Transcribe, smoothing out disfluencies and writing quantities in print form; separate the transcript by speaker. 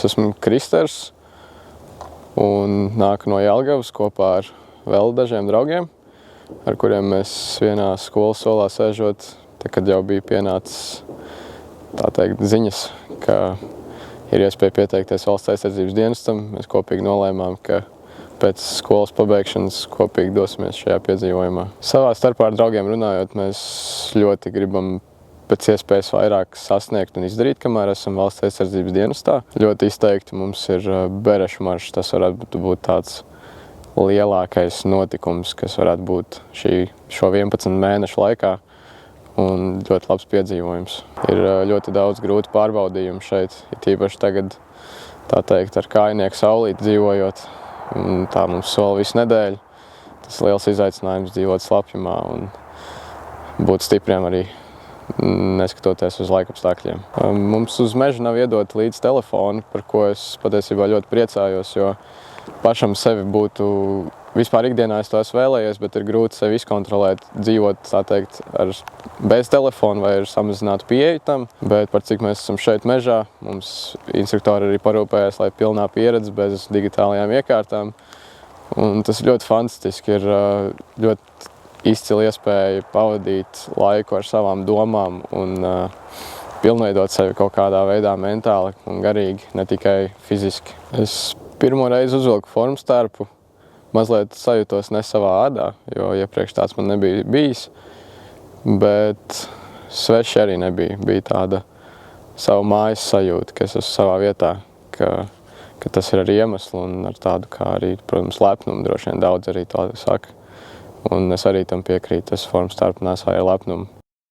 Speaker 1: esmu Kristers un nāku no Jelgavas kopā ar vēl dažiem draugiem, ar kuriem mēs vienā skolas solā sēžot, kad jau bija pienācis, tā teikt, ziņas, ka ir iespēja pieteikties valsts aizsardzības dienestam. Mēs kopīgi nolēmām, ka pēc skolas pabeigšanas kopīgi dosimies šajā piedzīvojumā. Savā starpā ar draugiem runājot, mēs ļoti gribam pēc iespējas vairāk sasniegt un izdarīt, kamēr esam valsts aizsardzības dienestā. Ļoti izteikti mums ir Berešu maršs. Tas varētu būt tāds lielākais notikums, kas varētu būt šo 11 mēnešu laikā. Un ļoti labs piedzīvojums. Ir ļoti daudz grūti pārbaudījumu šeit, tīpaši tagad, tā teikt, ar kājnieku saulīti dzīvojot. Un tā mums sola visu nedēļu. Tas liels izaicinājums dzīvot slapjumā un būt stipriem arī, neskatoties uz laikapstākļiem. Mums uz mežu nav iedot līdz telefoni, par ko es patiesībā ļoti priecājos, jo pašam sevi būtu, vispār ikdienā es to esmu vēlējies, bet ir grūti sevi izkontrolēt, dzīvot, tā teikt, bez telefona vai ar samazinātu pieeju tam. Bet par cik mēs esam šeit mežā, mums instruktori arī parūpējās, lai pilnā pieredze bez digitālajām iekārtām. Un tas ir ļoti fantastiski, ir ļoti izcila iespēja pavadīt laiku ar savām domām un pilnveidot sevi kaut kādā veidā mentāli un garīgi, ne tikai fiziski. Es pirmo reizi uzvilku formas tērpu, mazliet sajūtos ne savā ādā, jo iepriekš tāds man nebija bijis, bet sveši arī nebija. Bija tāda savu mājas sajūta, ka es esmu savā vietā, ka tas ir ar iemeslu un ar tādu kā arī, protams, lepnumu, droši vien daudz arī to saka. Un es arī tam piekrītu, es formas tērpu nesāju ar lepnumu.